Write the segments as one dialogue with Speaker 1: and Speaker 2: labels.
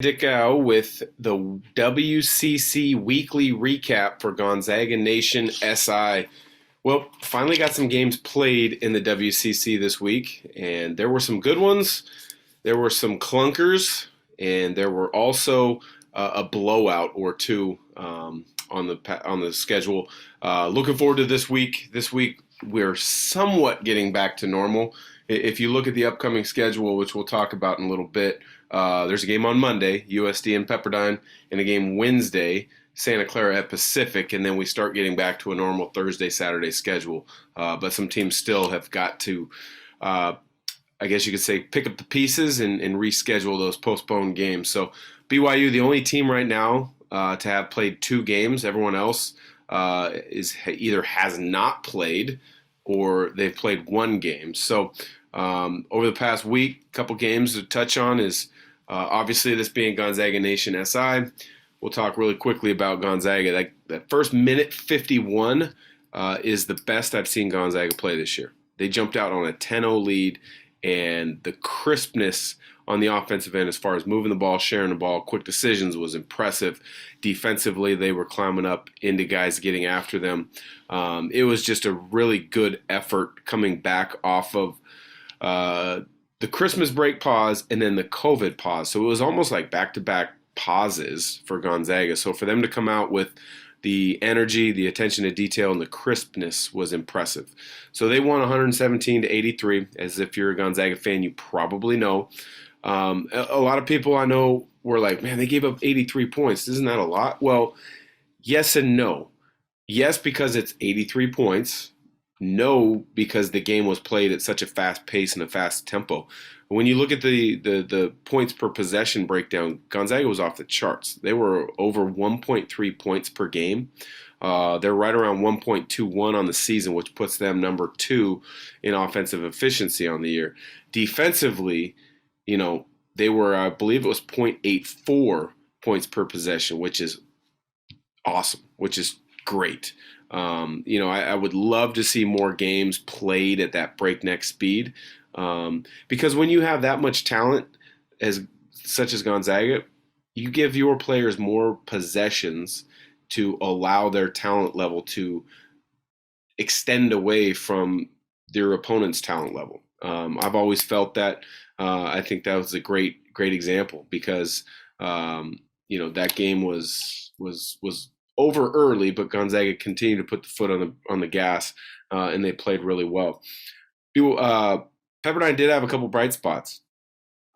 Speaker 1: Dickau with the WCC Weekly Recap for Gonzaga Nation SI. Well, finally got some games played in the WCC this week, and there were some good ones. There were some clunkers, and there were also a blowout or two on the schedule. Looking forward to this week. This week we're somewhat getting back to normal. If you look at the upcoming schedule, which we'll talk about in a little bit, there's a game on Monday, USD and Pepperdine, and a game Wednesday, Santa Clara at Pacific, and then we start getting back to a normal Thursday, Saturday schedule. But some teams still have got to, I guess you could say, pick up the pieces and reschedule those postponed games. So BYU, the only team right now to have played two games. Everyone else is either has not played or they've played one game. So over the past week, a couple games to touch on is obviously this being Gonzaga Nation SI. We'll talk really quickly about Gonzaga. That first minute 51 is the best I've seen Gonzaga play this year. They jumped out on a 10-0 lead, and the crispness on the offensive end as far as moving the ball, sharing the ball, quick decisions was impressive. Defensively, they were climbing up into guys getting after them. It was just a really good effort coming back off of the Christmas break pause and then the COVID pause. So it was almost like back-to-back pauses for Gonzaga. So for them to come out with the energy, the attention to detail, and the crispness was impressive. So they won 117-83. As if you're a Gonzaga fan, you probably know. A lot of people I know were like, man, they gave up 83 points. Isn't that a lot? Well, yes and no. Yes, because it's 83 points. No, because the game was played at such a fast pace and a fast tempo. When you look at the points per possession breakdown, Gonzaga was off the charts. They were over 1.3 points per game. They're right around 1.21 on the season, which puts them number 2 in offensive efficiency on the year. Defensively, they were, I believe it was 0.84 points per possession, which is awesome, which is great. I would love to see more games played at that breakneck speed. Because when you have that much talent, such as Gonzaga, you give your players more possessions to allow their talent level to extend away from their opponent's talent level. I've always felt that. I think that was a great example because that game was over early, but Gonzaga continued to put the foot on the gas, and they played really well. Pepperdine did have a couple bright spots.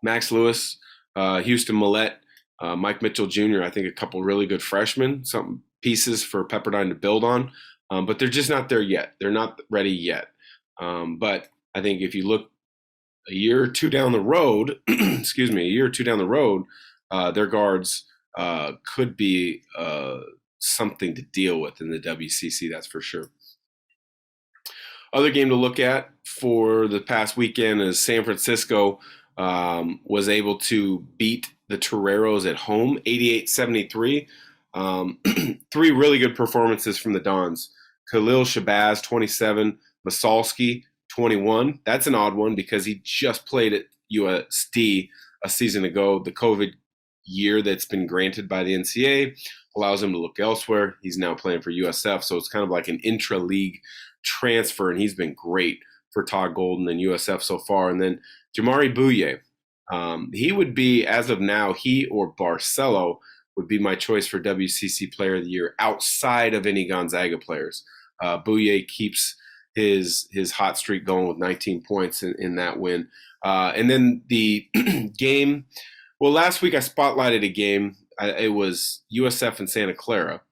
Speaker 1: Max Lewis, Houston Millette, Mike Mitchell Jr., I think a couple really good freshmen, some pieces for Pepperdine to build on, but they're just not there yet. They're not ready yet. But I think if you look a year or two down the road, their guards could be something to deal with in the WCC, that's for sure. Other game to look at for the past weekend is San Francisco was able to beat the Toreros at home, 88-73. 3 really good performances from the Dons. Khalil Shabazz, 27, Masalski, 21. That's an odd one because he just played at USD a season ago. The COVID year that's been granted by the NCAA allows him to look elsewhere. He's now playing for USF, so it's kind of like an intra-league transfer, and he's been great for Todd Golden and USF so far. And then Jamari Bouye, he would be, as of now, he or Barcelo would be my choice for WCC Player of the Year outside of any Gonzaga players. Bouye keeps his hot streak going with 19 points in that win. And then the game, well, last week I spotlighted a game. It was USF and Santa Clara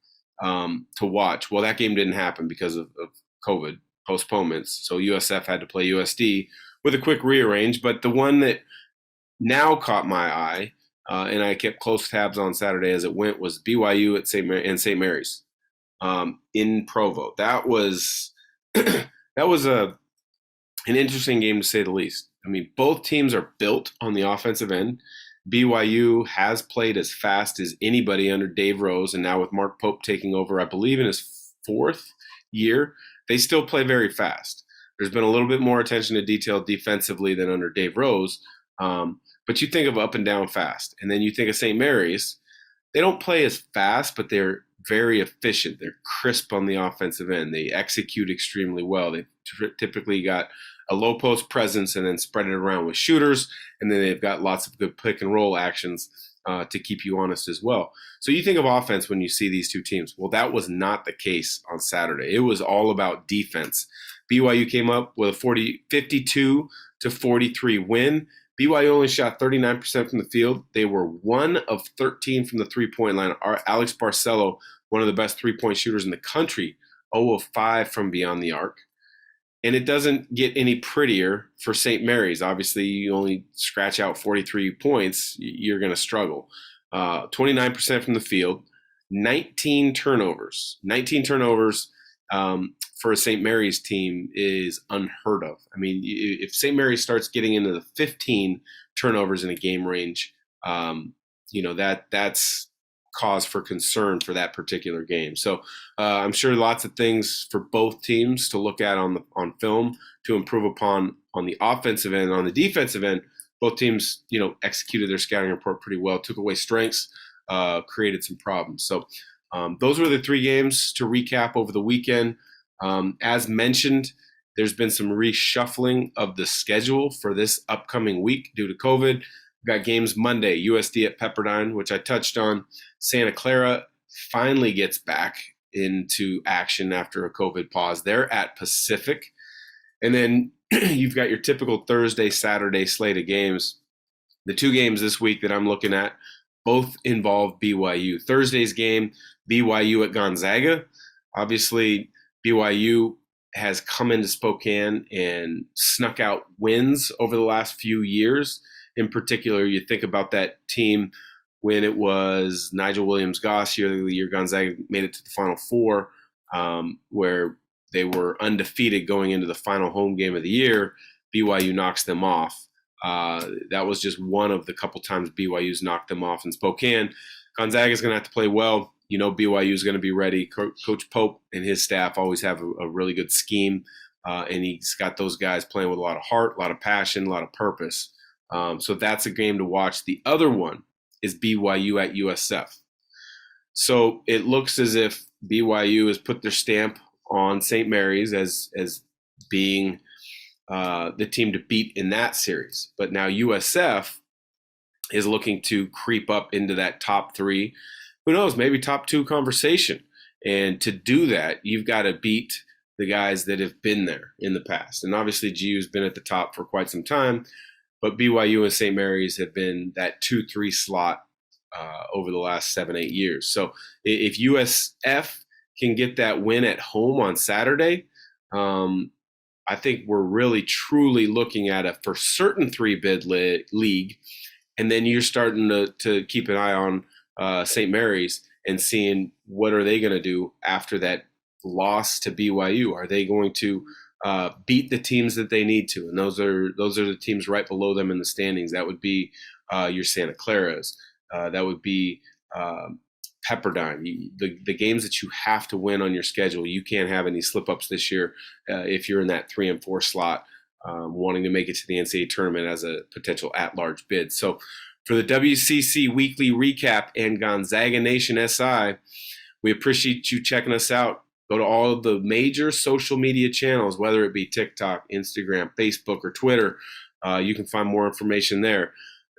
Speaker 1: to watch. Well, that game didn't happen because of COVID postponements. So USF had to play USD with a quick rearrange. But the one that now caught my eye, and I kept close tabs on Saturday as it went, was BYU at St. Mary's in Provo. That was an interesting game to say the least. I mean, both teams are built on the offensive end. BYU has played as fast as anybody under Dave Rose, and now with Mark Pope taking over, I believe in his 4th year, they still play very fast. There's been a little bit more attention to detail defensively than under Dave Rose, but But you think of up and down fast, and then you think of St. Mary's. They don't play as fast, but they're very efficient. They're crisp on the offensive end. They execute extremely well. They typically got a low post presence and then spread it around with shooters, and then they've got lots of good pick and roll actions to keep you honest as well. So you think of offense when you see these two teams. Well, that was not the case on Saturday. It was all about defense. BYU came up with a 52-43 win. BYU only shot 39% from the field. They were 1 of 13 from the three-point line. Alex Barcelo, one of the best three-point shooters in the country, 0 of 5 from beyond the arc. And it doesn't get any prettier for St. Mary's. Obviously, you only scratch out 43 points, you're going to struggle. 29% from the field, 19 turnovers. 19 turnovers for a St. Mary's team is unheard of. I mean, if St. Mary's starts getting into the 15 turnovers in a game range, that's cause for concern for that particular game. So I'm sure lots of things for both teams to look at on film to improve upon on the offensive end. On the defensive end, both teams, executed their scouting report pretty well, took away strengths, created some problems. So those were the three games to recap over the weekend. As mentioned, there's been some reshuffling of the schedule for this upcoming week due to COVID. We've got games Monday, USD at Pepperdine, which I touched on. Santa Clara finally gets back into action after a COVID pause. They're at Pacific. And then you've got your typical Thursday, Saturday slate of games. The two games this week that I'm looking at both involve BYU. Thursday's game, BYU at Gonzaga. Obviously, BYU has come into Spokane and snuck out wins over the last few years. In particular, you think about that team when it was Nigel Williams-Goss the year Gonzaga made it to the Final Four, where they were undefeated going into the final home game of the year. BYU knocks them off. That was just one of the couple times BYU's knocked them off in Spokane. Gonzaga's going to have to play well. BYU is going to be ready. Coach Pope and his staff always have a really good scheme, and he's got those guys playing with a lot of heart, a lot of passion, a lot of purpose. So that's a game to watch. The other one is BYU at USF. So it looks as if BYU has put their stamp on St. Mary's as being the team to beat in that series. But now USF is looking to creep up into that top three. Who knows, maybe top two conversation. And to do that, you've got to beat the guys that have been there in the past. And obviously GU's been at the top for quite some time, but BYU and St. Mary's have been that 2-3 slot over the last 7-8 years. So if USF can get that win at home on Saturday, I think we're really truly looking at a for certain 3-bid league. And then you're starting to keep an eye on St. Mary's and seeing what are they going to do after that loss to BYU. Are they going to beat the teams that they need to? And those are the teams right below them in the standings. That would be your Santa Claras. That would be Pepperdine. The games that you have to win on your schedule. You can't have any slip-ups this year if you're in that 3 and 4 slot, wanting to make it to the NCAA tournament as a potential at-large bid. So for the WCC Weekly Recap and Gonzaga Nation SI, we appreciate you checking us out. Go to all of the major social media channels, whether it be TikTok, Instagram, Facebook, or Twitter. You can find more information there.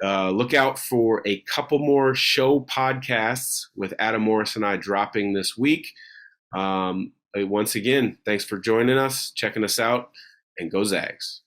Speaker 1: Look out for a couple more show podcasts with Adam Morris and I dropping this week. Once again, thanks for joining us, checking us out, and go Zags.